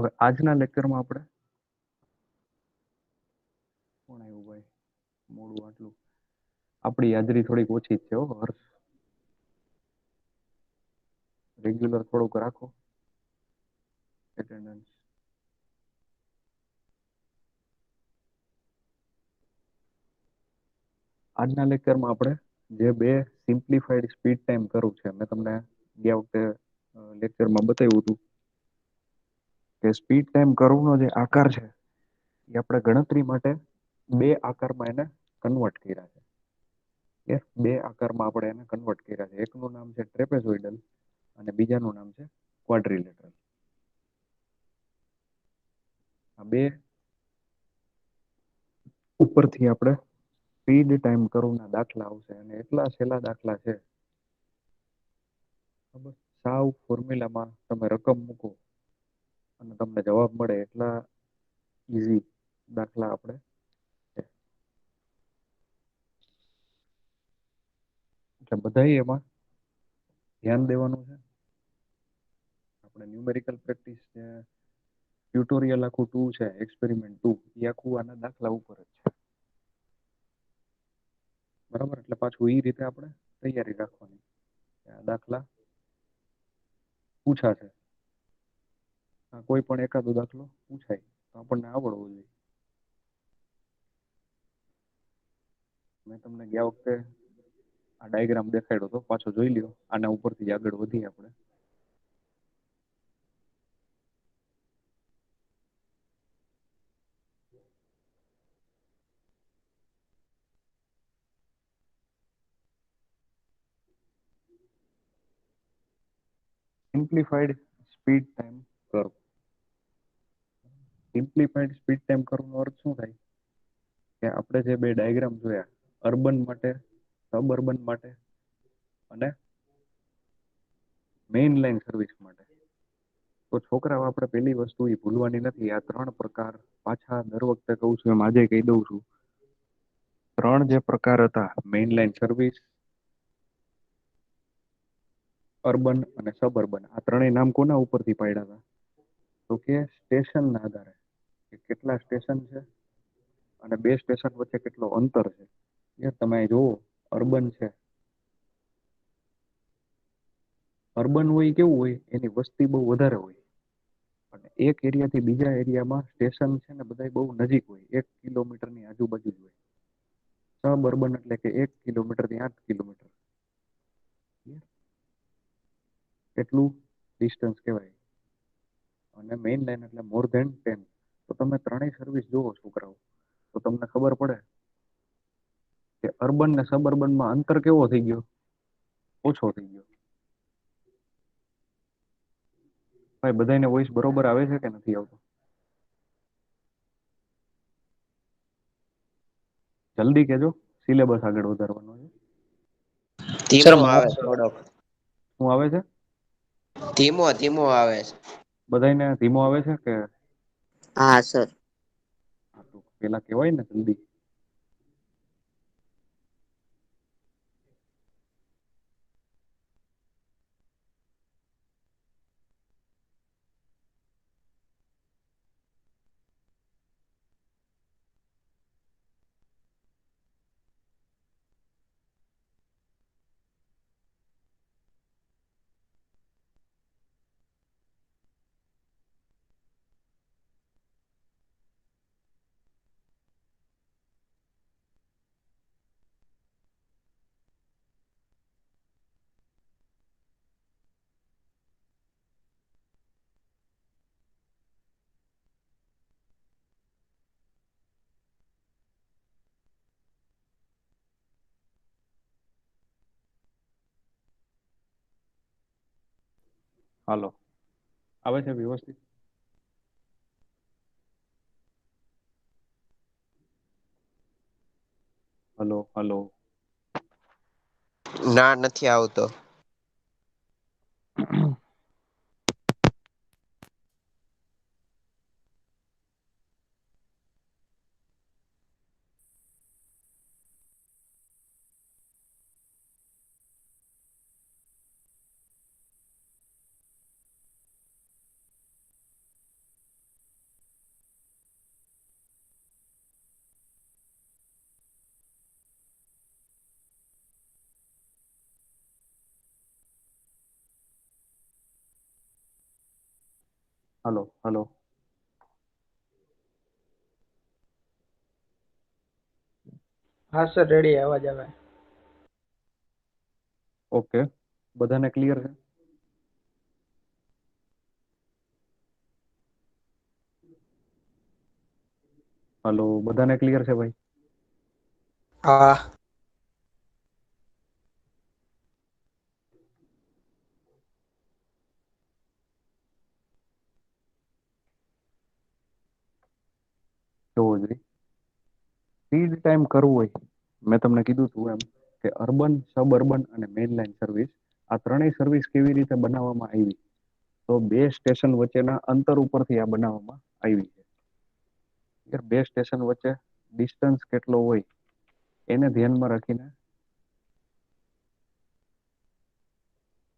હવે આજના લેક્ચરમાં આપણે કોણ આવ્યું ભાઈ મોડું આટલું આપણી હાજરી થોડીક ઓછી જ છે હર્ષ રેગ્યુલર થોડુંક રાખો એટેન્ડન્સ આજના લેક્ચરમાં આપણે જે બે સિમ્પ્લિફાઈડ સ્પીડ ટાઈમ કરવું છે મેં તમને ગયા વખતે લેક્ચરમાં બતાવ્યું હતું કે સ્પીડ ટાઈમ કર્વનો જે આકાર છે એ આપણે ગણતરી માટે બે આકારમાં એને કન્વર્ટ કર્યા છે બે આકારમાં આપણે એને કન્વર્ટ કર્યા છે એકનું નામ છે ટ્રેપેઝોઇડલ અને બીજાનું નામ છે ક્વાડ્રિલેટરલ આ બે ઉપરથી આપણે સ્પીડ ટાઈમ કર્વના દાખલા આવશે અને એટલા છેલ્લા દાખલા છે સાવ ફોર્મ્યુલામાં તમે રકમ મૂકો અને તમને જવાબ મળે એટલા ઈઝી દાખલા આપણે એટલે બધા એમાં ધ્યાન દેવાનું છે આપણે ન્યુમેરિકલ પ્રેક્ટિસ ટ્યુટોરિયલ આખું 2 છે એક્સપેરિમેન્ટ 2 એ આખું આના દાખલા ઉપર જ છે બરાબર એટલે પાછું એ રીતે આપણે તૈયારી રાખવાની આ દાખલા પૂછાશે કોઈ પણ એકાદો દાખલો પૂછાય તો આપણને આવડવો જોઈએ મેં તમને ગયા વખતે આ ડાયાગ્રામ દેખાડ્યો તો પાછો જોઈ લ્યો આના ઉપરથી આગળ વધીએ આપણે simplified speed time curve simplified speed time કર્વનો અર્થ શું થાય કે આપણે જે બે ડાયાગ્રામ જોયા અર્બન માટે સબઅર્બન માટે અને મેઇન લાઇન સર્વિસ માટે તો છોકરાઓ આપણે પહેલી વસ્તુ એ ભૂલવાની નથી આ ત્રણ પ્રકાર પાછા દર વખતે કહું છું એમ આજે કહી દઉં છું ત્રણ જે પ્રકાર હતા મેઇન લાઇન સર્વિસ અર્બન અને સબઅર્બન આ ત્રણેય નામ કોના ઉપરથી પાડ્યા હતા તો કે સ્ટેશનના આધારે કે કેટલા સ્ટેશન છે અને બે સ્ટેશન વચ્ચે કેટલો અંતર છે તમે જુઓ અર્બન છે અર્બન હોય કેવું હોય એની વસ્તી બહુ વધારે હોય અને એક એરિયાથી બીજા એરિયામાં સ્ટેશન છે ને બધા બહુ નજીક હોય 1 કિલોમીટરની આજુબાજુ જ હોય સબઅર્બન એટલે કે 1 કિલોમીટરથી 8 કિલોમીટર એટલું ડિસ્ટન્સ કહેવાય અને મેઇન લાઇન એટલે મોર ધેન 10 તો તમે ત્રણેય સર્વિસ જોવો છોકરાઓ તો તમને ખબર પડે કે અર્બન ને સબઅર્બનમાં અંતર કેવો થઈ ગયો ઓછો થઈ ગયો ભાઈ બધાને વોઇસ બરોબર આવે છે કે નથી આવતો જલ્દી કેજો સિલેબસ આગળ વધારવાનો છે ધીમો આવે થોડોક શું આવે છે ધીમો ધીમો આવે છે બધાને ધીમો આવે છે કે હા સર પેલા કહેવાય ને જલ્દી હાલો આવે છે વ્યવસ્થિત હલો હલો ના નથી આવતો હલો હલો. હા સર રેડી અવાજ આવે. ઓકે, બધાને ક્લિયર છે? હલો, બધાને ક્લિયર છે ભાઈ? હા. જોવો જોઈએ. સ્પીડ ટાઈમ કરવું હોય, મેં તમને કીધું તું એમ કે અર્બન, સબ અર્બન અને મેઇન લાઇન સર્વિસ, આ ત્રણેય સર્વિસ કેવી રીતે બનાવવામાં આવી, તો બે સ્ટેશન વચ્ચેના અંતર ઉપરથી આ બનાવવામાં આવી છે. બે સ્ટેશન વચ્ચે ડિસ્ટન્સ કેટલો હોય એને ધ્યાનમાં રાખીને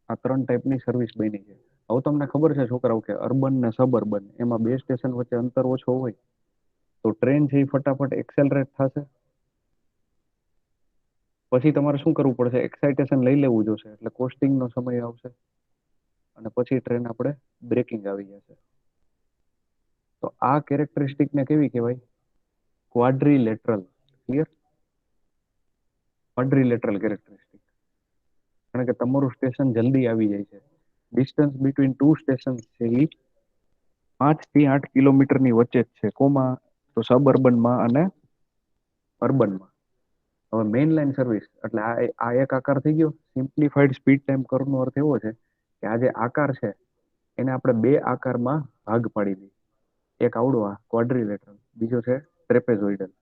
આ ત્રણ ટાઈપની સર્વિસ બની છે. હવે તમને ખબર છે છોકરાઓ કે અર્બન ને સબ અર્બન એમાં બે સ્ટેશન વચ્ચે અંતર ઓછો હોય તો ટ્રેન છે એ ફટાફટ એક્સેલરેટ થશે. પછી તમારે શું કરવું પડશે? એક્સાઇટેશન લઈ લેવું જોશે, એટલે કોસ્ટિંગનો સમય આવશે અને પછી ટ્રેન આપણે બ્રેકિંગ આવી જશે. તો આ કેરેક્ટરિસ્ટિકને કેવી કહેવાય? ક્વાડ્રીલેટરલ. ક્લિયર? ક્વાડ્રીલેટરલ કેરેક્ટરિસ્ટિક. કારણ કે તમારું સ્ટેશન જલ્દી આવી જાય છે. ડિસ્ટન્સ બિટવીન ટુ સ્ટેશન છે એ 5 થી 8 કિલોમીટરની વચ્ચે જ છે. કોમાં? તો સબ અર્બનમાં અને અર્બનમાં. હવે મેઇન લાઇન સર્વિસ એટલે આ એક આકાર થઈ ગયો. સિમ્પ્લિફાઈડ સ્પીડ ટાઈમ કર્વનો અર્થ એવો છે કે આ જે આકાર છે એને આપણે બે આકારમાં ભાગ પાડી દઈએ. એક આવડો આ ક્વાડ્રિલેટરલ, બીજો છે ટ્રેપેઝોઇડલ.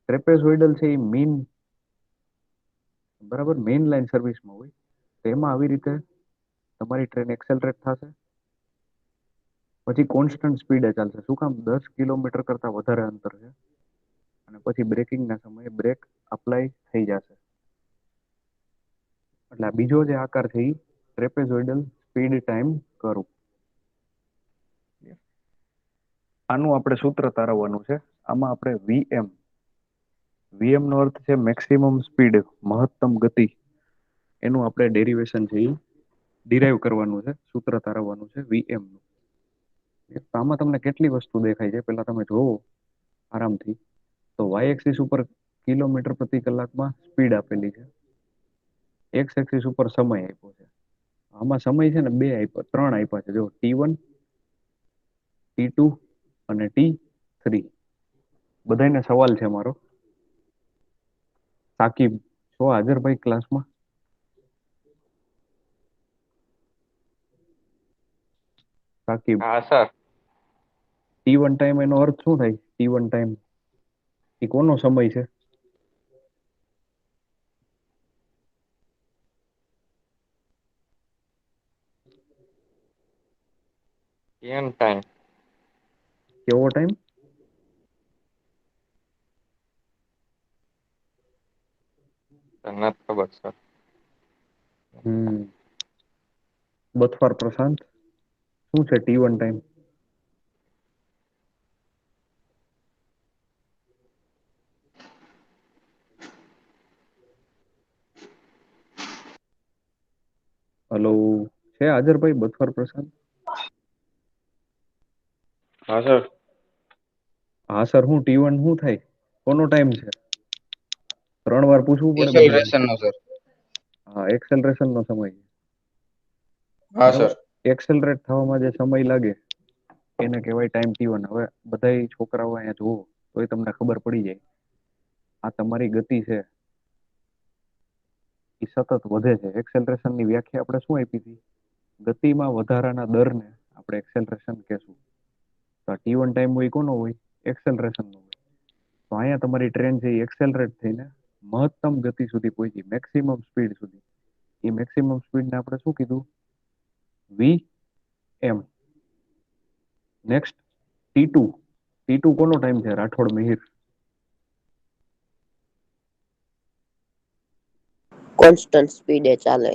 ટ્રેપેઝોઇડલ છે એ મીન, બરાબર, મેઇન લાઇન સર્વિસમાં હોય. તો એમાં આવી રીતે તમારી ટ્રેન એક્સેલરેટ થશે, પછી કોન્સ્ટન્ટ સ્પીડે ચાલશે. શું કામ? 10 કિલોમીટર કરતા વધારે અંતર છે અને પછી બ્રેકિંગના સમયે બ્રેક અપ્લાય થઈ જશે. એટલે આ બીજો જે આકાર છે એ ટ્રેપેઝોઇડલ સ્પીડ ટાઈમ કર્વ. આનું આપણે સૂત્ર તારવવાનું છે. આમાં આપણે વીએમ, વીએમ નો અર્થ છે મેક્સિમમ સ્પીડ, મહત્તમ ગતિ. એનું આપણે ડેરિવેશન છે એ ડિરાઈવ કરવાનું છે, સૂત્ર તારવવાનું છે વીએમ નું. આમાં તમને કેટલી વસ્તુ દેખાય છે પેલા તમે જોવો આરામથી. તો વાય એક્સિસ ઉપર કિલોમીટર પ્રતિ કલાકમાં સ્પીડ આપેલી છે, એક્સ એક્સિસ ઉપર સમય આપ્યો છે. આમાં સમય છે ને બે આપ્યા, ત્રણ આપ્યા છે. જો T1, T2 અને T3. બધાને સવાલ છે મારો. સાકિબ છો હાજર ભાઈ ક્લાસમાં? સાકિબ. હા સર. T1 ટાઈમ એનો અર્થ શું થાય? T1 ટાઈમ એ કોનો સમય છે? એમ ટાઈમ. કેવો ટાઈમ? નથી ખબર સર. બથવાર પ્રશાંત, શું છે T1 ટાઈમ? હલો, છે હાજર ભાઈ બથવાર પ્રશાંત? હા સર. હા સર. હું T1 શું થાય? કોનો ટાઈમ છે? 3 વાર પૂછવું પડે બધાને. એસેલરેશન નો સર. હા, એક્સેલરેશન નો સમય. હા બરાબર. સર. એક્સેલરેટ થવામાં જે સમય લાગે એને કહેવાય ટાઈમ T1. હવે બધા છોકરાઓ અહીંયા જુઓ તો એ તમને ખબર પડી જાય આ તમારી ગતિ છે એ સતત વધે છે. એક્સેલરેશન ની વ્યાખ્યા આપણે શું આપી હતી? ગતિમાં વધારાના દરને આપણે એક્સેલરેશન કહેશું. તો T1 ટાઈમ હોય કોનો હોય? એક્સેલરેશન નો હોય. તો અહીંયા તમારી ટ્રેન છે એ એક્સેલરેટ થઈને મહત્તમ ગતિ સુધી પહોંચી, મેક્સિમમ સ્પીડ સુધી. એ મેક્સિમમ સ્પીડને આપણે શું કીધું? વી એમ. Next T2. T2 કોનો ટાઈમ છે? રાઠોડ મિહિર. કોન્સ્ટન્ટ સ્પીડે ચાલે.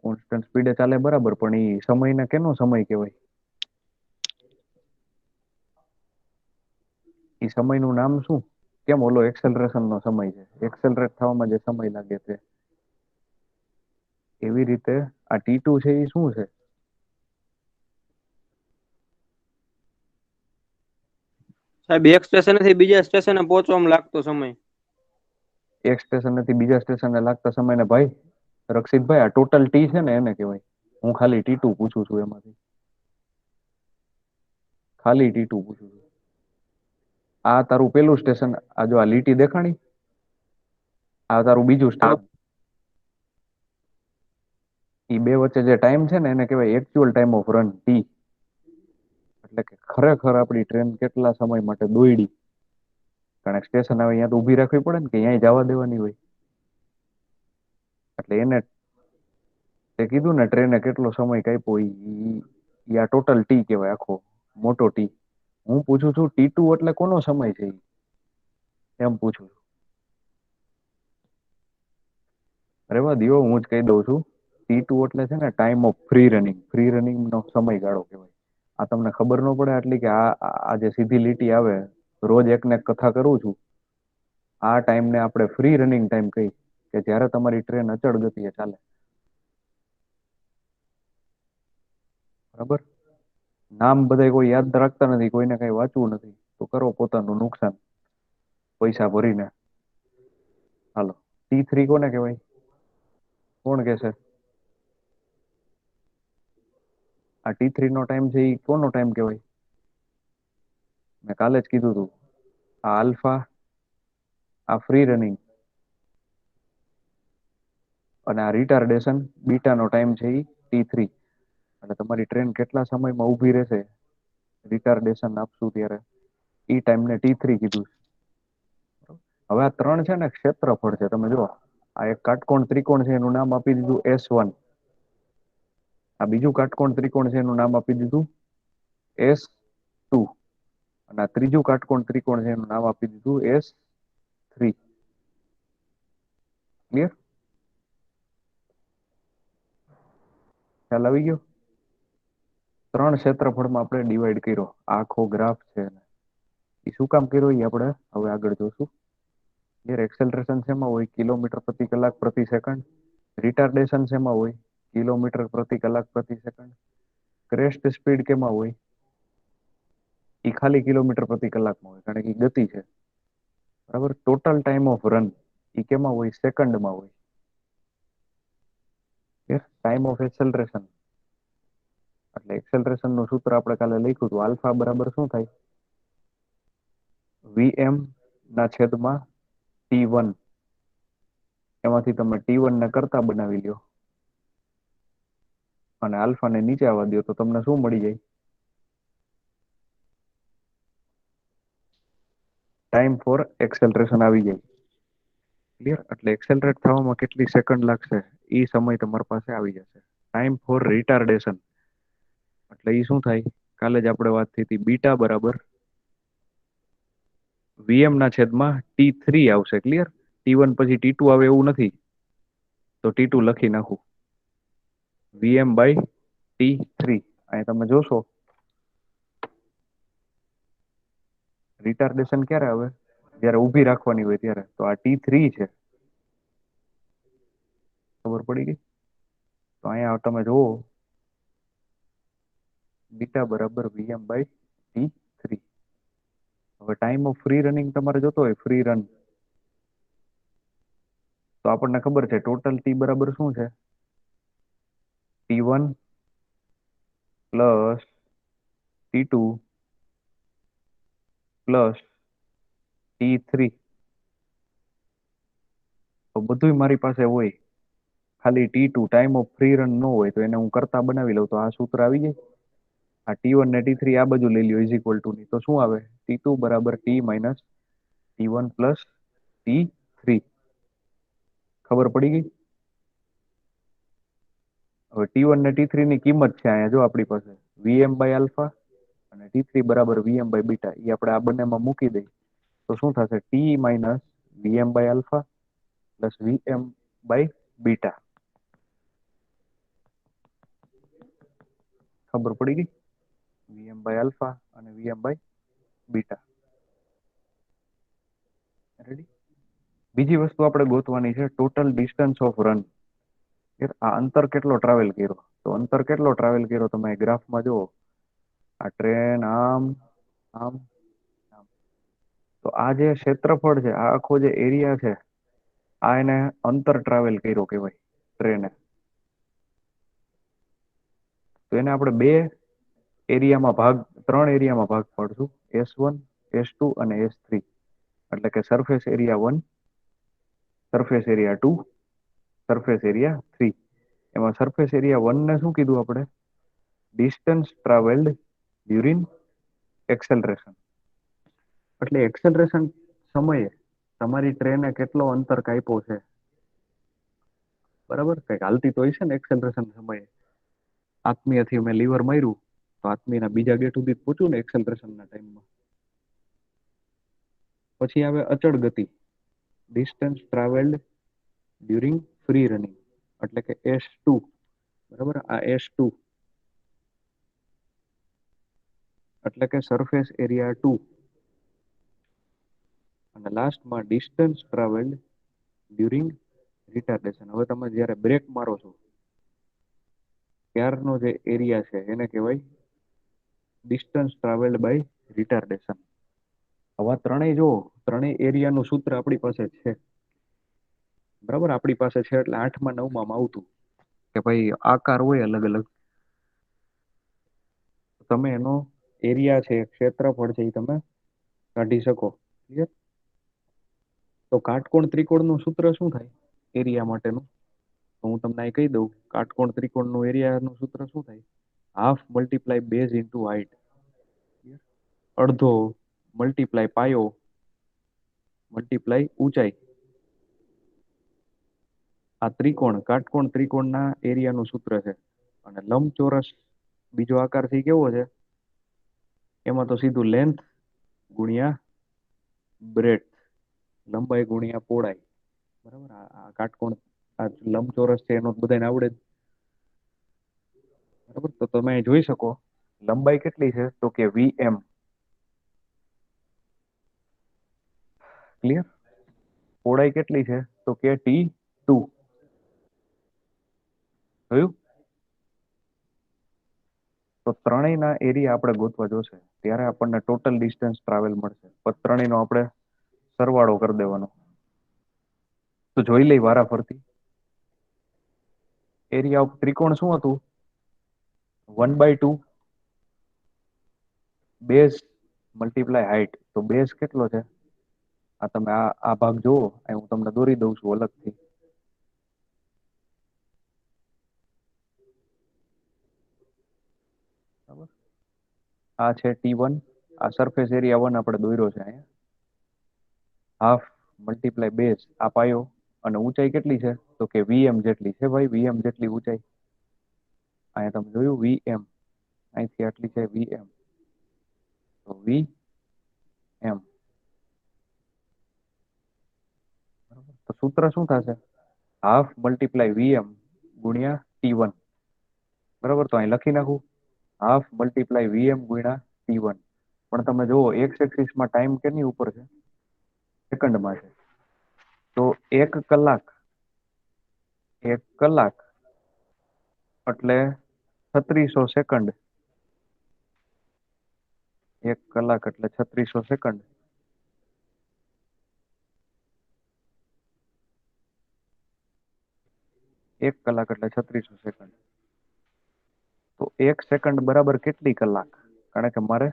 કોન્સ્ટન્ટ સ્પીડે ચાલે, બરાબર, પણ એ સમયને કેનો સમય કહેવાય? એ સમયનું નામ શું? કેમ ઓલો એક્સેલરેશન નો સમય છે, એક્સેલરેટ થવામાં જે સમય લાગે છે. એવી રીતે આ T2 છે એ શું છે? સાહેબ એક સ્ટેશન થી બીજા સ્ટેશને પહોંચવામાં લાગતો સમય. એક સ્ટેશન થી બીજા સ્ટેશને લાગતા સમય ને ભાઈ રક્ષિતભાઈ આ ટોટલ ટી છે ને એને કહેવાય. હું ખાલી T2 પૂછું છું એમાંથી. ખાલી T2 પૂછું છું. આ તારું પેલું સ્ટેશન, આ જો આ લીટી દેખાણી, આ તારું બીજું સ્ટેશન. એ બે વચ્ચે જે ટાઈમ છે ને એને કહેવાય actual time of run T. એટલે કે ખરેખર આપણી ટ્રેન કેટલા સમય માટે દોડી. કારણ કે સ્ટેશન આવે અહીંયા તો ઊભી રાખવી પડે ને, કે અહીંયા જવા દેવાની હોય. એટલે એને તે કીધું ને ટ્રેને કેટલો સમય કાપ્યો, ઈ આ ટોટલ ટી કહેવાય, આખો મોટો ટી. હું પૂછું છું T2 એટલે કોનો સમય છે એમ પૂછું છું. રેવા દ્યો, હું જ કહી દઉં છું. T2 એટલે છે ને time of free running. Free running નો સમયગાળો કહેવાય. આ તમને ખબર ન પડે આટલી કે આ જે સીધી લીટી આવે, રોજ એક ને એક કથા કરું છું, આ ટાઈમને આપણે ફ્રી રનિંગ ટાઈમ કહી, કે જ્યારે તમારી ટ્રેન અચળ ગતિએ ચાલે. બરાબર? નામ બધા કોઈ યાદ રાખતા નથી, કોઈને કઈ વાંચવું નથી, તો કરો પોતાનું નુકસાન પૈસા ભરીને. હાલો, T3 કોને કહેવાય? કોણ કહેશે? આ T3 નો ટાઈમ છે એ કોનો ટાઈમ કહેવાય? મેં કાલે જ કીધું હતું. આ આલ્ફા, આ ફ્રી રનિંગ, અને આ રિટાર્ડેશન બીટાનો ટાઈમ છે એ T3. અને તમારી ટ્રેન કેટલા સમયમાં ઊભી રહેશે રિટાર્ડેશન આપશું ત્યારે, એ ટાઈમને T3 કીધું. હવે આ ત્રણ છે ને ક્ષેત્રફળ છે. તમે જુઓ, આ એક કાટકોણ ત્રિકોણ છે, એનું નામ આપી દીધું S1. આ બીજું કાટકોણ ત્રિકોણ છે, એનું નામ આપી દીધું S2. અને આ ત્રીજું કાટકોણ ત્રિકોણ છે, એનું નામ આપી દીધું S3. ક્લિયર? ખ્યાલ આવી ગયો? ત્રણ ક્ષેત્રફળમાં આપણે ડિવાઈડ કર્યો. આખો ગ્રાફ છે. એ શું કામ કર્યો એ આપણે હવે આગળ જોશું. એક્સેલરેશન શેમાં હોય? કિલોમીટર પ્રતિ કલાક પ્રતિ સેકન્ડ. રિટાર્ડેશન શેમાં હોય? કિલોમીટર પ્રતિ કલાક પ્રતિ સેકન્ડ. ક્રેસ્ટ સ્પીડ કેમાં હોય? એ ખાલી કિલોમીટર પ્રતિ કલાકમાં હોય, કારણ કે ગતિ છે. બરાબર? ટોટલ ટાઈમ ઓફ રન એ કેમાં હોય? સેકન્ડમાં હોય. ટાઈમ ઓફ એક્સેલરેશન, એટલે એક્સેલરેશન નું સૂત્ર આપણે કાલે લખ્યું હતું. આલ્ફા બરાબર શું થાય? Vm ના છેદમાં T1. એમાંથી તમે T1 ને કરતા બનાવી લ્યો અને આલ્ફા ને નીચે આવવા દો, તો તમને શું મળી જાય? ટાઈમ ફોર એક્સેલરેશન આવી જાય. ક્લિયર? એટલે એક્સેલરેટ થવામાં કેટલી સેકન્ડ લાગશે એ સમય તમારી પાસે આવી જશે. ટાઈમ ફોર રિટાર્ડેશન એટલે એ શું થાય? કાલે જ આપણે વાત થઈ હતી, બીટા બરાબર Vm ના છેદમાં T3 આવશે. ક્લિયર? T1 પછી T2 આવે એવું નથી, તો T2 લખી નાખું. Vm by T3. અહીં તમે જોશો રિટાર્ડેશન ક્યારે આવે? જ્યારે ઊભી રાખવાની હોય ત્યારે. તો આ T3 છે. ખબર પડી ગઈ? તો અહીંયા તમે જુઓ, બીટા બરાબર Vm બાય T3. હવે ટાઈમ ઓફ ફ્રી રનિંગ તમારે જોતો હોય, ફ્રી રન, તો આપણને ખબર છે ટોટલ ટી બરાબર શું છે? T1 plus T2 plus T3. તો બધું મારી પાસે હોય, ખાલી T2 time of free run ન હોય, તો એને હું કરતા બનાવી લઉં, તો આ સૂત્ર આવી જાય. આ T1 ને T3 આ બાજુ લઈ લ્યો, ઇઝ ઇક્વલ ટુ ની, તો શું આવે? T2 બરાબર T minus T1 plus T3. ખબર પડી ગઈ? હવે T1 ને T3 ની કિંમત છે અહીંયા જો આપણી પાસે Vm બાય આલ્ફા અને T3 બરાબર Vm બાય બીટા. એ આપણે આ બંનેમાં મૂકી દઈ, તો શું થશે? T minus Vm by alpha plus Vm by beta. ખબર પડી ગઈ? Vm બાય આલ્ફા અને Vm બાય બીટા. રેડી? બીજી વસ્તુ આપણે ગોતવાની છે ટોટલ ડિસ્ટન્સ ઓફ રન. આ અંતર કેટલો ટ્રાવેલ કર્યો? તો અંતર કેટલો ટ્રાવેલ કર્યો તમે ગ્રાફમાં જુઓ. આ ટ્રેન આમ આમ આમ, તો આ જે ક્ષેત્રફળ છે, આ આખો જે એરિયા છે, આ એને અંતર ટ્રાવેલ કર્યો કહેવાય ટ્રેને. તો એને આપણે ત્રણ એરિયામાં ભાગ પાડશું, S1, S2 અને S3. એટલે કે surface area 1, surface area 2, surface area 3. એમાં સરફેસ એરિયા 1 ને શું કીધું આપણે? Distance travelled during acceleration. એટલે એક્સેલરેશન સમયે તમારી ટ્રેને કેટલો અંતર કાપ્યો છે, બરાબર? કંઈક હાલતી તો હશે ને એક્સેલરેશન સમયે. આત્મીયથી મેં લીવર માર્યું તો આત્મીયના બીજા ગેટ સુધી પહોંચ્યું ને એક્સેલરેશનના ટાઈમમાં. પછી આવે અચળ ગતિ, distance travelled during free running, એટલે કે S2. બરાબર, આ S2 એટલે કે સરફેસ એરિયા 2. અને લાસ્ટમાં ડિસ્ટન્સ ટ્રાવેલ્ડ ડ્યુરિંગ રિટાર્ડેશન. હવે તમે જ્યારે બ્રેક મારો છો ત્યારનો જે એરિયા છે એને કહેવાય ડિસ્ટન્સ ટ્રાવેલ્ડ બાય રિટાર્ડેશન. આવા ત્રણેય એરિયાનું સૂત્ર આપણી પાસે છે, બરાબર? આપણી પાસે છે એટલે 8મા 9માં આવતું કે ભાઈ આકાર હોય અલગ અલગ, તમે એનો એરિયા છે, ક્ષેત્રફળ છે, એ તમે કાઢી શકો. ક્લિયર? તો કાટકોણ ત્રિકોણનું સૂત્ર શું થાય એરિયા માટેનું? તો હું તમને અહીં કહી દઉં. કાટકોણ ત્રિકોણનું એરિયાનું સૂત્ર શું થાય? Half multiply base into height. અડધો મલ્ટીપ્લાય પાયો મલ્ટીપ્લાય ઊંચાઈ. આ કાટકોણ ત્રિકોણના એરિયાનું સૂત્ર છે. અને લંબચોરસ બીજો આકારથી કેવો છે? એમાં તો સીધું લેન્થ ગુણ્યા બ્રેડથ, લંબાઈ ગુણ્યા પહોળાઈ. બરાબર, આ કાટકોણ આ લંબચોરસ છે એનો બધાને આવડે જ. બરાબર, તો તમે જોઈ શકો લંબાઈ કેટલી છે, તો કે VM. ક્લિયર? પહોળાઈ કેટલી છે, તો કે T2. જોયું? તો ત્રણેયના એરિયા આપણે ગોતવા જોશે, ત્યારે આપણને ટોટલ ડિસ્ટન્સ ટ્રાવેલ મળશે. પછી ત્રણેયનો આપણે સરવાળો કરી દેવાનો. તો જોઈ લઈ વારા ફરતી. એરિયા ઓફ ત્રિકોણ શું હતું? 1/2 બેઝ મલ્ટીપ્લાય હાઇટ. તો બેઝ કેટલો છે? આ તમે આ ભાગ જુઓ, હું તમને દોરી દઉં છું અલગથી. બરાબર, આ છે T1. આ સરફેસ એરિયા 1 આપણે દોર્યો છે અહીંયા. હાફ મલ્ટીપ્લાય બેઝ, આ પાયો. અને ઊંચાઈ કેટલી છે? તો કે VM જેટલી છે ભાઈ, VM જેટલી ઊંચાઈ. અહીંયા તમે જોયું VM, અહીંથી આટલી છે VM. તો VM. તો સૂત્ર શું થશે? હાફ મલ્ટીપ્લાય VM ગુણ્યા T1. બરાબર, તો અહીં લખી નાખું હાફ મલ્ટીપ્લાય VM ગુણ્યા T1. પણ તમે જુઓ એક્સ એક્સિસમાં ટાઈમ કેની ઉપર છે? સેકન્ડમાં છે. તો 1 કલાક એટલે 3600 સેકન્ડ. 1 કલાક એટલે 3600 સેકન્ડ. એક કલાક એટલે 3600 સેકન્ડ. તો 1 સેકન્ડ બરાબર કેટલી કલાક? કારણ કે મારે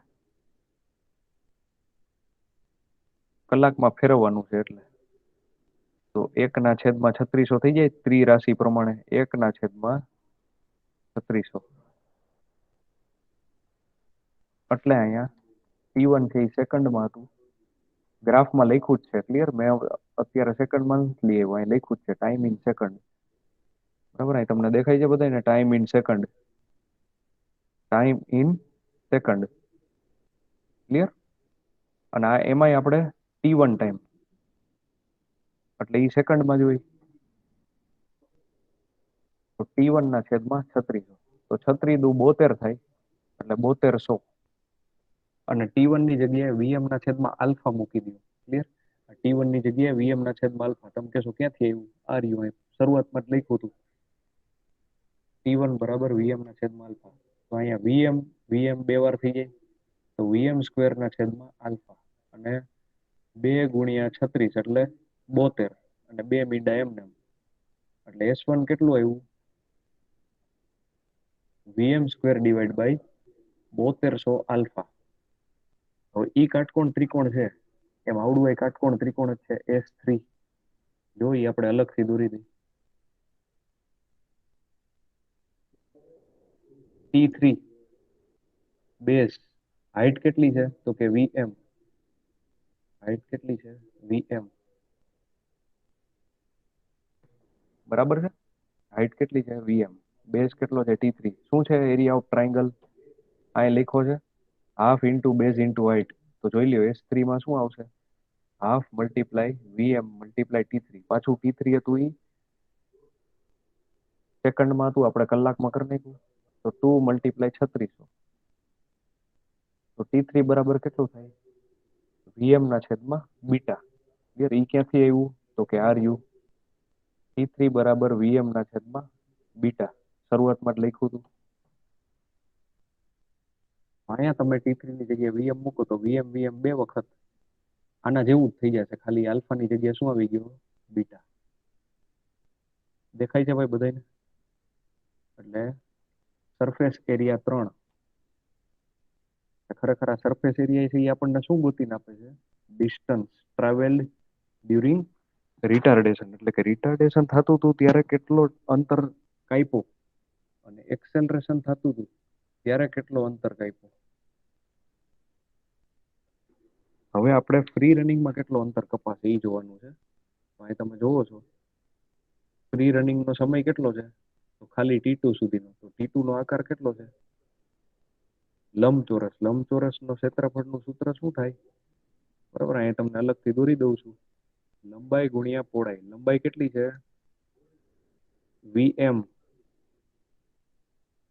કલાકમાં ફેરવવાનું છે એટલે. તો 1/3600 થઈ જાય ત્રિરાશિ પ્રમાણે. 1/3600. એટલે અહીંયા T1 છે એ સેકન્ડમાં હતું. ગ્રાફમાં લખ્યું જ છે. ક્લિયર? મેં અત્યારે સેકન્ડમાં નથી લઈ આવ્યો, અહીં લખ્યું જ છે ટાઈમ ઇન સેકન્ડ. બરાબર, અહીં તમને દેખાય છે બધાને time in second. Time in second. Clear? અને આ એમાંય આપણે T1 ટાઈમ એટલે એ સેકન્ડમાં જ હોય. તો T1/3600. તો 36 દુ 72 થાય એટલે 7200. અને T1 ની જગ્યાએ VM/આલ્ફા મૂકી દો. ક્લિયર? T1 ની જગ્યાએ VM/આલ્ફા. તમે કહેશો ક્યાંથી આવ્યું? આ રહ્યું, શરૂઆતમાં જ લખ્યું હતું T1 બરાબર VM/આલ્ફા. તો અહીંયા VM બે વાર થઈ જાય તો VM² આલ્ફા. અને 2 × 36 એટલે 72, અને 2 મીંડા એમને, એટલે S1 કેટલું આવ્યું? Vm² divide by 7200 alpha. હવે ઈ કાટકોણ ત્રિકોણ છે, એમ આવડું એ કાટકોણ ત્રિકોણ જ છે S3. જો ઈ આપણે અલગથી દોરી દઈએ. T3 બેઝ હાઈટ કેટલી છે? તો કે Vm. હાઈટ કેટલી છે? Vm. બરાબર છે? હાઈટ કેટલી છે? Vm. બેઝ કેટલો છે? T3. શું છે એરિયા ઓફ ટ્રાયંગલ? આ લખ્યો છે half into base into height. તો જોઈ લ્યો S3 માં શું આવશે? Half multiply Vm multiply T3. પાછું T3 હતું ઈ સેકન્ડમાં હતું, આપણે કલાકમાં કરી નાખ્યું તો 2 × 3600. તો T3 બરાબર કેટલું થાય? Vm/β. ઈ ક્યાંથી આવ્યું? તો કે RU. T3 બરાબર Vm/β. શરૂઆતમાં જ લખ્યું હતું. અહીંયા તમે T3 ની જગ્યાએ Vm મૂકો તો Vm બે વખત આના જેવું જ થઈ જશે, ખાલી આલ્ફાની જગ્યાએ શું આવી ગયું? બીટા. દેખાય છે ભાઈ બધાને? એટલે સરફેસ એરિયા 3. ખરેખર આ સરફેસ એરિયા છે એ આપણને શું ગોતીને આપે છે? Distance travelled during retardation. એટલે કે રિટાર્ડેશન થતું હતું ત્યારે કેટલો અંતર કાપ્યું, અને એક્સેલરેશન થતું હતું ત્યારે કેટલો અંતર કાપ્યું. હવે આપણે ફ્રી રનિંગમાં કેટલો અંતર કપાશે એ જોવાનું છે. અહીં તમે જોવો છો ફ્રી રનિંગનો સમય કેટલો છે? તો ખાલી T2 સુધીનો. તો T2 નો આકાર કેટલો છે? લંબચોરસ. લંબચોરસનો ક્ષેત્રફળનું સૂત્ર શું થાય? બરાબર, અહીંયા તમને અલગથી દોરી દઉં છું. લંબાઈ ગુણ્યા પહોળાઈ. લંબાઈ કેટલી છે? Vm.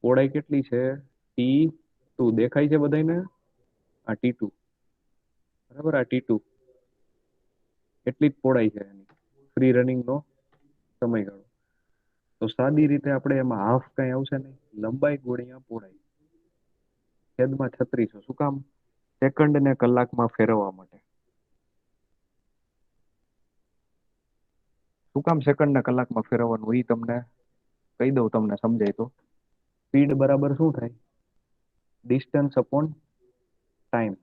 પહોળાઈ કેટલી છે? T2. દેખાય છે બધાને? આ T2. બરાબર, આ T2 એટલી જ પહોળાઈ છે એની ફ્રી રનિંગનો સમયગાળો. તો સાદી રીતે આપણે એમાં હાફ કઈ આવશે નહીં. લંબાઈ ગુણ્યા પહોળાઈ છેદમાં 3600. શું કામ? સેકન્ડ ને કલાકમાં ફેરવવા માટે. શું કામ સેકન્ડ ને કલાકમાં ફેરવવાનું એ તમને કહી દઉં, તમને સમજાય તો. સ્પીડ બરાબર શું થાય? Distance upon time.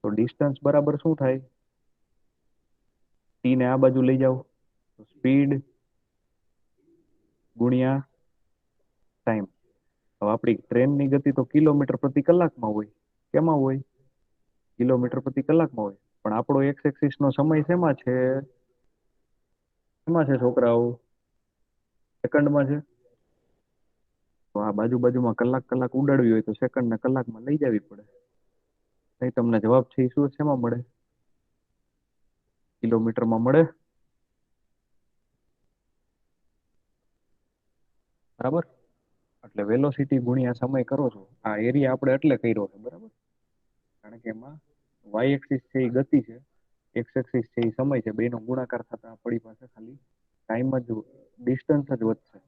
તો ડિસ્ટન્સ બરાબર શું થાય? ટી ને આ બાજુ લઈ જાઓ તો સ્પીડ ગુણ્યા ટાઈમ. હવે આપણી ટ્રેનની ગતિ તો કિલોમીટર પ્રતિ કલાકમાં હોય. કેમાં હોય? કિલોમીટર પ્રતિ કલાકમાં હોય. પણ આપણો એક્સ એક્સિસ નો સમય શેમાં છે? શેમાં છે છોકરાઓ? સેકન્ડમાં છે. તો આ બાજુમાં કલાક ઉડાડવી હોય તો સેકન્ડ ને કલાકમાં લઈ જવી પડે. અહીં તમને જવાબ છે એ શું શેમાં મળે? કિલોમીટરમાં મળે. બરાબર, એટલે વેલોસિટી ગુણ્યા સમય કરો છો. આ એરિયા આપણે એટલે કર્યો છે, બરાબર, કારણ કે એમાં વાય એક્સિસ છે એ ગતિ છે, એક્સ એક્સિસ છે એ સમય છે. બેનો ગુણાકાર થતા આપણી પાસે ખાલી ટાઈમ જ ડિસ્ટન્સ જ વધશે.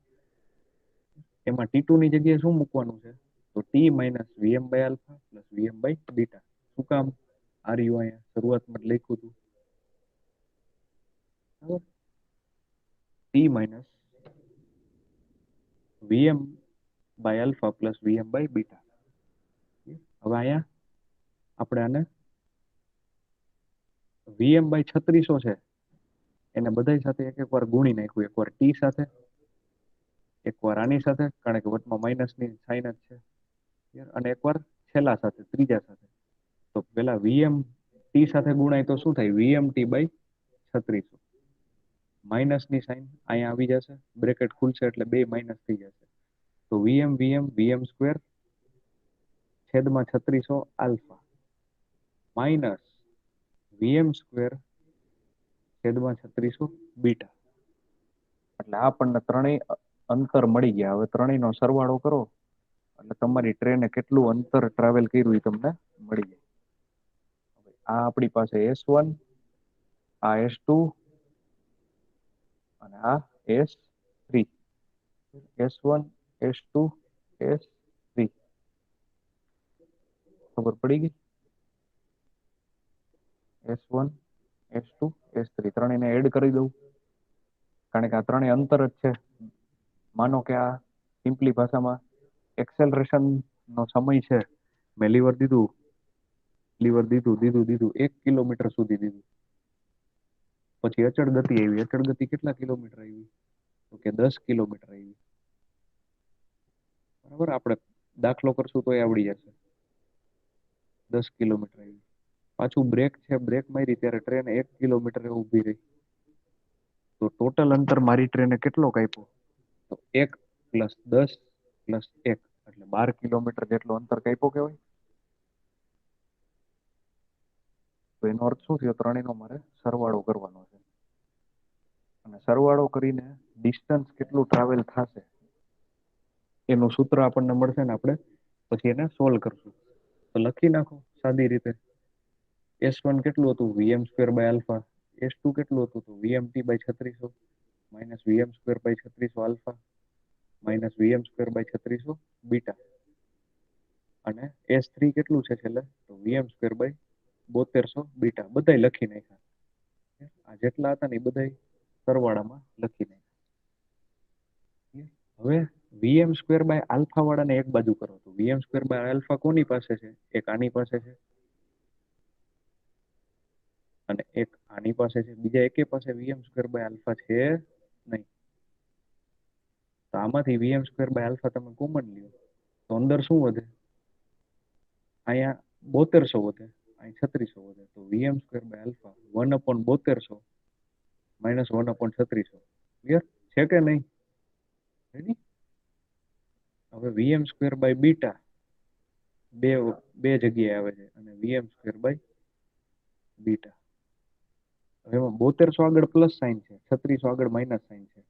એમાં T2 ની જગ્યાએ શું મૂકવાનું છે? તો T - Vm/α + Vm/β. શું કામ? RU અહીંયા શરૂઆતમાં જ લખ્યું હતું. બરાબર, T - Vm/α + Vm/β. હવે અહીંયા આપણે આને Vm/3600 છે એને બધા સાથે એક વાર ગુણી નાખ્યું. એકવાર T સાથે, એકવાર આની સાથે, કારણ કે વટમાં માઇનસની સાઇન જ છે, અને એકવાર છેલ્લા સાથે, ત્રીજા સાથે. તો પેલા Vm T સાથે ગુણાય તો શું થાય? VmT/3600. માઇનસની સાઇન અહીંયા આવી જશે, બ્રેકેટ ખુલશે એટલે બે માઇનસ થઈ જશે. તો Vm² છેદમાં 3600 આલ્ફા માઇનસ Vm² છેદમાં 3600 બીટા. એટલે આપણને ત્રણેય અંતર મળી ગયા. હવે ત્રણેયનો સરવાળો કરો એટલે તમારી ટ્રેને કેટલું અંતર ટ્રાવેલ કર્યું એ તમને મળી જાય. આ આપણી પાસે S1, આ S2 અને આ S3. S1 S2 S3. ખબર પડી ગઈ? S1 S2 S3 ત્રણેયને એડ કરી દઉં, કારણ કે આ ત્રણેય અંતર જ છે. માનો કે આ સિમ્પલી ભાષામાં એક્સેલરેશન નો સમય છે. મેં લીવર દીધું 1 કિલોમીટર સુધી દીધું, પછી અચળ ગતિ આવી. અચળ ગતિ કેટલા કિલોમીટર આવી? તો કે 10 કિલોમીટર આવી. બરાબર, આપણે દાખલો કરશું તો આવડી જશે. 10 કિલોમીટર આવી. પાછું બ્રેક છે, બ્રેક મારી ત્યારે ટ્રેન 1 કિલોમીટર ઊભી રહી. તો ટોટલ અંતર મારી ટ્રેને કેટલો કાપ્યો? તો 1 + 10 + 1 એટલે 12 કિલોમીટર જેટલો અંતર કાપ્યો કહેવાય. તો એનો અર્થ શું થયો? ત્રણેયનો મારે સરવાળો કરવાનો છે, અને સરવાળો કરીને ડિસ્ટન્સ કેટલું ટ્રાવેલ થશે એનું સૂત્ર આપણને મળશે ને આપણે પછી એને સોલ્વ કરશું. તો લખી નાખો સાદી રીતે. S1 કેટલું હતું? Vm²/α. S2 કેટલું હતું? તો Vmt/3600 - Vm²/3600 α - Vm²/3600 બીટા. અને S3 કેટલું છે છેલ્લે? તો Vm²/7200 બીટા. બધાય લખી નાખ્યા. આ જેટલા હતા ને એ બધાય સરવાળામાં લખી નાખ્યા. હવે Vm²/α વાળાને એક બાજુ કરો. તો Vm²/α કોની પાસે છે? એક આની પાસે છે અને એક આની પાસે છે. બીજા એકે પાસે Vm²/α છે નહીં. તો આમાંથી Vm²/α તમે કોમન લ્યો તો અંદર શું વધે? અહીંયા 7200 વધે, અહીં 3600 વધે. તો Vm²/α 1/7200 - 1/3600. ક્લિયર છે કે નહીં? રેડી? હવે Vm²/β બે જગ્યાએ આવે છે, અને Vm²/β. હવે એમાં 7200 આગળ પ્લસ સાઇન છે, 3600 આગળ માઇનસ સાઇન છે,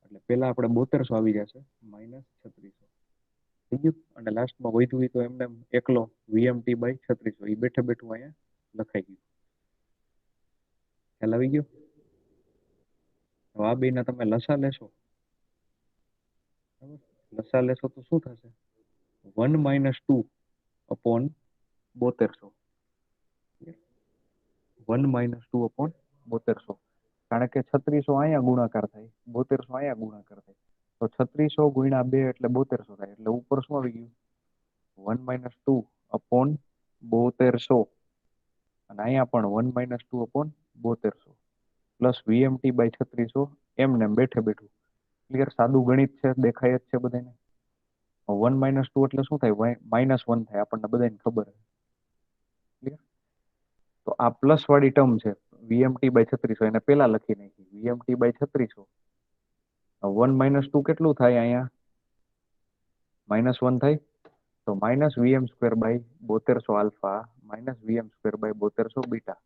એટલે પેલા આપણે 7200 આવી જશે -3600. થઈ ગયું? અને લાસ્ટમાં વધ્યું હોય તો એમને એકલો Vmt/3600 એ બેઠે બેઠું અહીંયા લખાઈ ગયું. ખ્યાલ આવી ગયો? હવે આ બેના તમે લસા લેશો, લસા લેશો તો શું થશે? 1 - 2/7200. 1 - 2/7200. કારણ કે 3600 અહીંયા ગુણાકાર થાય, 7200 અહીંયા ગુણાકાર થાય. તો 3600 × 2 એટલે 7200 થાય. એટલે ઉપર શું આવી ગયું? 1 - 2/7200. અને અહીંયા પણ 1 - 2/7200 પ્લસ Vmt/3600 એમને બેઠે બેઠું. ક્લિયર? સાદું ગણિત છે, દેખાય જ છે બધાને. 1 - 2 એટલે શું થાય? -1 થાય, આપણને બધાને ખબર છે. ક્લિયર? તો આ પ્લસ વાળી ટર્મ છે Vmt/3600, એને પેલા લખી નાખી. Vmt/3600 1 - 2 કેટલું થાય? અહીંયા -1 થાય. તો -Vm²/7200 α - Vm²/7200 બીટા.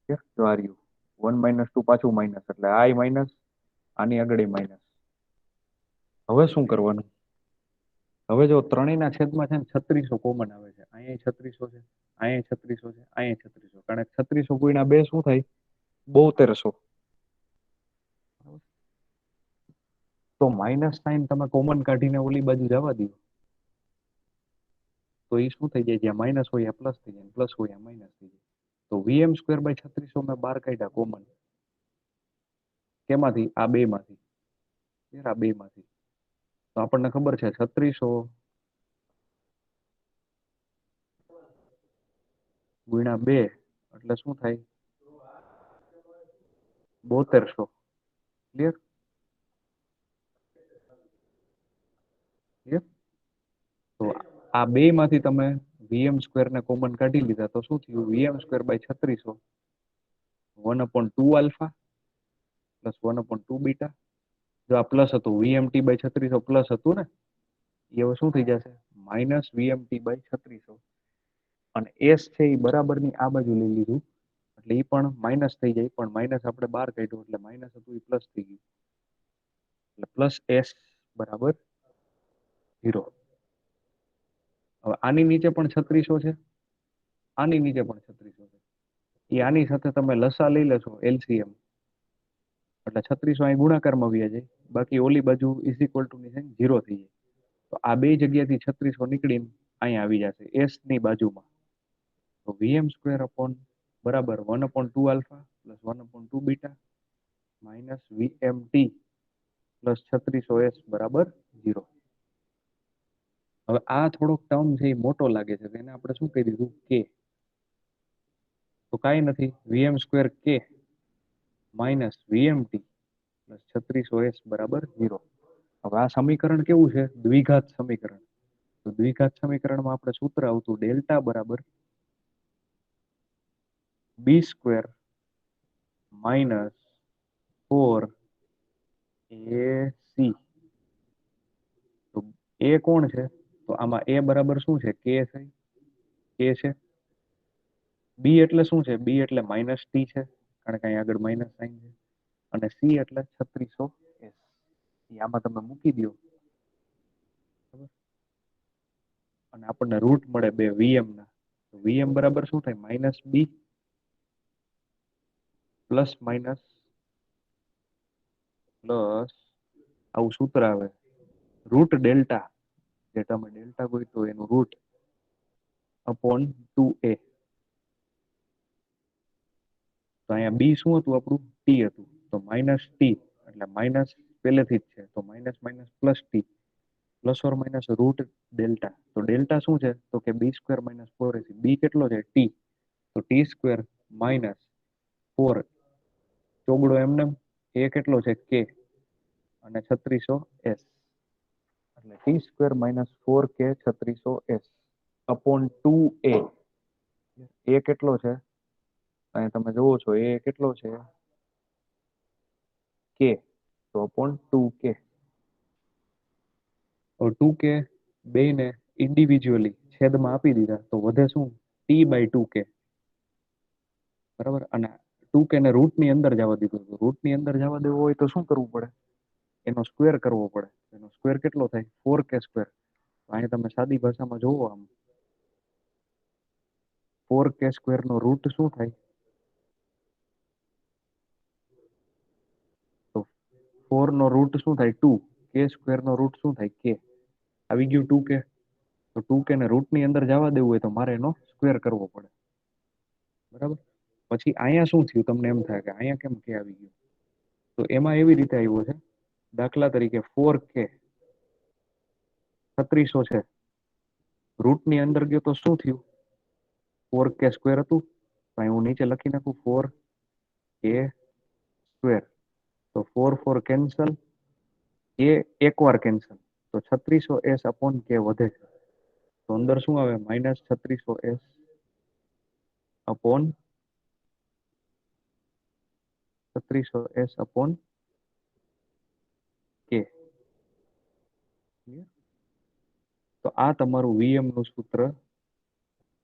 જો આ રહ્યું 1 - 2 પાછું માઇનસ, એટલે આ માઇનસ, આની આગળ માઇનસ. હવે શું કરવાનું? હવે જો ત્રણેયના છેદમાં છે ને 3600 કોમન આવે છે. અહીંયા 3600 છે, અહીંયા 3600 છે, અહીંયા 3600. કારણ કે 3600 × 2 શું થાય? 7200. તો માઇનસ સાઇન તમે કોમન કાઢીને ઓલી બાજુ જવા દો તો એ શું થઈ જાય? જ્યાં માઇનસ હોય ત્યાં પ્લસ થઈ જાય, પ્લસ હોય ત્યાં માઇનસ થઈ જાય. તો Vm²/3600 મેં બહાર કાઢ્યા કોમન. કેમાંથી? આ બે માંથી. આ બે માંથી. તો આપણને ખબર છે 3600 × 2 એટલે શું થાય? 7200. ક્લિયર? તો આ બે માંથી તમે Vm² ને કોમન કાઢી લીધા તો શું થયું? Vm²/3600 1/2 α plus 1/2 beta. જો આ પ્લસ હતું, Vmt/3600 પ્લસ હતું ને, એ હવે શું થઈ જશે? Minus Vmt/3600. અને S છે એ બરાબરની આ બાજુ લઈ લીધું એટલે એ પણ માઇનસ થઈ જાય, પણ માઇનસ આપણે બહાર કાઢ્યું એટલે માઇનસ હતું એ પ્લસ થઈ ગયું, એટલે પ્લસ S = 0. હવે આની નીચે પણ 3600 છે, આની નીચે પણ 3600 છે. એ આની સાથે તમે લસા લઈ લેશો, LCM, એટલે 3600 અહીં ગુણાકારમાં આવી જાય, બાકી ઓલી બાજુ = ની સાઈન 0 થઈ જાય. તો આ બે જગ્યાથી 3600 નીકળીને અહીંયા આવી જશે S ની બાજુમાં. તો Vm² બરાબર 1/2 alpha plus 1/2 beta minus VMT plus 3600s બરાબર 0. હવે આ થોડોક ટર્મ છે એ મોટો લાગે છે એને આપણે શું કહી દીધું કે, તો કાંઈ નથી વીએમ સ્ક્વેર કે માઇનસ વીએમટી પ્લસ 3600s બરાબર 0. હવે આ સમીકરણ કેવું છે? દ્વિઘાત સમીકરણ. તો દ્વિઘાત સમીકરણમાં આપણે સૂત્ર આવતું ડેલ્ટા બરાબર બી સ્ક્વેર માઇનસ 4ac. તો એ કોણ છે? તો આમાં એ બરાબર શું છે? કે છે, કે છે. બી એટલે શું છે? બી એટલે માઇનસ ટી છે, કારણ કે અહીં આગળ માઇનસ સાઇન છે. અને સી એટલે 3600s. આમાં તમે મૂકી દો અને આપણને રૂટ મળે બે વીએમ ના. વીએમ બરાબર શું થાય? માઇનસ બી પ્લસ માઇનસ પ્લસ આવું સૂત્ર આવે રૂટ ડેલ્ટા, જે તમે ડેલ્ટા કોઈ તો એનું રૂટ અપોન 2a. તો અહીંયા બી શું હતું આપણું? ટી હતું. તો માઇનસ ટી એટલે માઇનસ પહેલેથી જ છે, તો minus minus plus T plus or minus route delta. તો ડેલ્ટા શું છે? તો કે બી સ્ક્વેર માઇનસ 4ac. બી કેટલો છે? ટી. તો ટી સ્ક્વેર માઇનસ 4 ચોગડો એમને. એ કેટલો છે? કે અને 3600s એટલે T square minus 4k 3600s upon 2a. એ કેટલો છે? અહીં તમે જોવો છો એ કેટલો છે? કે. તો અપોન 2k. 2k બેને ઇન્ડિવિજ્યુઅલી છેદમાં આપી દીધા તો વધે શું? t/2k. બરાબર. અને 2k ને રૂટ ની અંદર જવા દીધું. રૂટ ની અંદર જવા દેવો હોય તો શું કરવું પડે? એનો સ્ક્વેર કરવો પડે. એનો સ્ક્વેર કેટલો થાય? 4k square. અહીં તમે સાદી ભાષામાં જોવો આમ 4k સ્ક્વેર નો રૂટ શું થાય? તો 4 નો રૂટ શું થાય? 2. k સ્ક્વેર નો રૂટ શું થાય? k. આવી ગયું 2k. તો 2k ને રૂટ ની અંદર જવા દેવું હોય તો મારે એનો સ્ક્વેર કરવો પડે. બરાબર. પછી અહીંયા શું થયું? તમને એમ થાય કે અહીંયા કેમ કે આવી ગયું? તો એમાં એવી રીતે આવ્યો છે, દાખલા તરીકે 4k 3600 છે, રૂટ ની અંદર ગયો તો શું થયું? 4k સ્ક્વેર હતું. તો અહીં હું નીચે લખી નાખું 4k સ્ક્વેર. તો 4 4 કેન્સલ, એ એકવાર કેન્સલ. તો 3600s અપોન કે વધે છે. તો અંદર શું આવે? Minus 3600s upon 3600s upon k. તો આ તમારું વીએમ નું સૂત્ર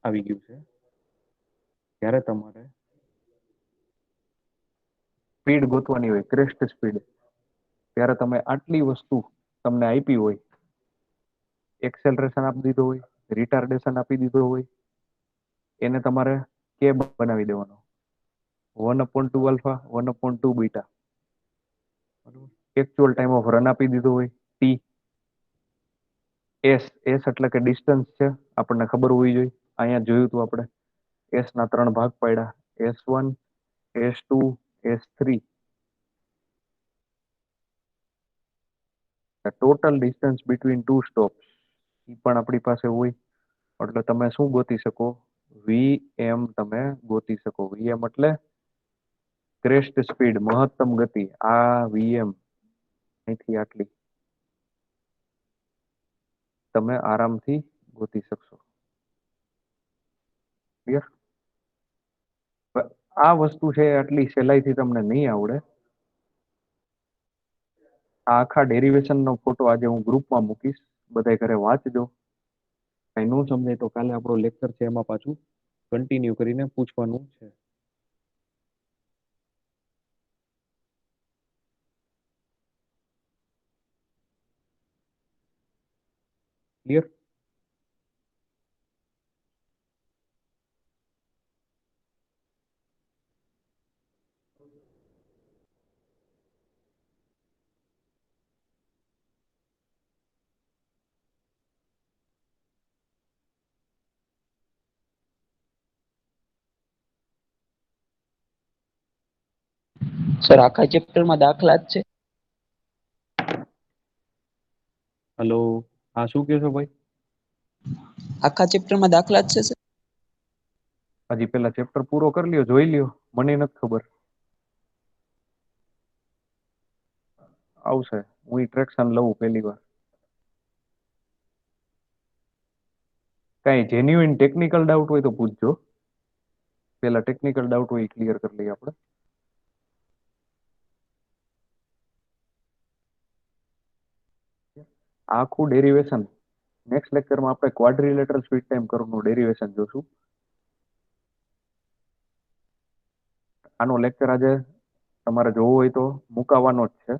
આવી ગયું છે. ત્યારે તમારે સ્પીડ ગોતવાની હોય, ક્રેસ્ટ સ્પીડ, ત્યારે તમે આટલી વસ્તુ તમને આપી હોય, એક્સેલરેશન આપી દીધો હોય, રિટાર્ડેશન આપી દીધો હોય, એને તમારે કે બનાવી દેવાનો 1/2 alpha 1/2 beta. Actual time of run આપી દીધો હોય ટી. એસ એસ એટલે કે ડિસ્ટન્સ છે, આપણને ખબર હોવી જોઈએ. અહીંયા જોયું હતું આપણે એસ ના 3 ભાગ પાડ્યા, S1 S2 S3. Total distance between two stops એ પણ આપણી પાસે હોય. એટલે તમે શું ગોતી શકો? વીએમ તમે ગોતી શકો. વીએમ એટલે ક્રેસ્ટ સ્પીડ, મહત્તમ ગતિ. આ વીએમ અહીંથી આટલી તમે આરામથી ગોતી શકશો. ક્લિયર? આ વસ્તુ છે આટલી સહેલાઈથી તમને નહીં આવડે. આ આખા ડેરિવેશન નો ફોટો આજે હું ગ્રુપમાં મૂકીશ, બધા ઘરે વાંચજો. કઈ ન સમજાય તો કાલે આપણો લેક્ચર છે એમાં પાછું કન્ટિન્યુ કરીને પૂછવાનું છે. ક્લિયર? સર આખા ચેપ્ટરમાં દાખલા જ છે? હલો, હા શું કહો છો ભાઈ? આખા ચેપ્ટરમાં દાખલા જ છે સર? હજી પેલા ચેપ્ટર પૂરો કરી લ્યો, જોઈ લ્યો, મને નથી ખબર. આવશે, હું ટ્રેક્શન લઉં પહેલી વાર. કઈ જેન્યુઇન ટેકનિકલ ડાઉટ હોય તો પૂછજો. પેલા ટેકનિકલ ડાઉટ હોય ક્લિયર કરી લઈએ આપણે. આખું ડેરિવેશન નેક્સ્ટ લેક્ચરમાં આપણે ક્વાડ્રિલેટરલ સ્પીડ ટાઈમ કર્વનું ડેરિવેશન જોશું. આનો લેક્ચર આજે તમારે જોવો હોય તો મુકાવાનો જ છે,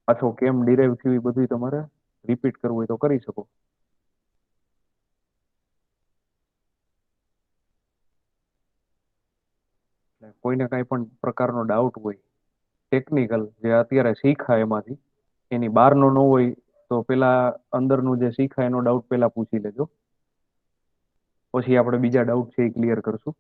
પાછો કેમ ડિરાઈવ થયું એ બધું તમારે રિપીટ કરવું હોય તો કરી શકો. કોઈને કાંઈ પણ પ્રકારનો ડાઉટ હોય ટેકનિકલ જે અત્યારે શીખાય એમાંથી, એની બહારનો ન હોય તો પેલા અંદરનું જે શીખાય એનો ડાઉટ પેલા પૂછી લેજો, પછી આપણે બીજા ડાઉટ છે એ ક્લિયર કરશું.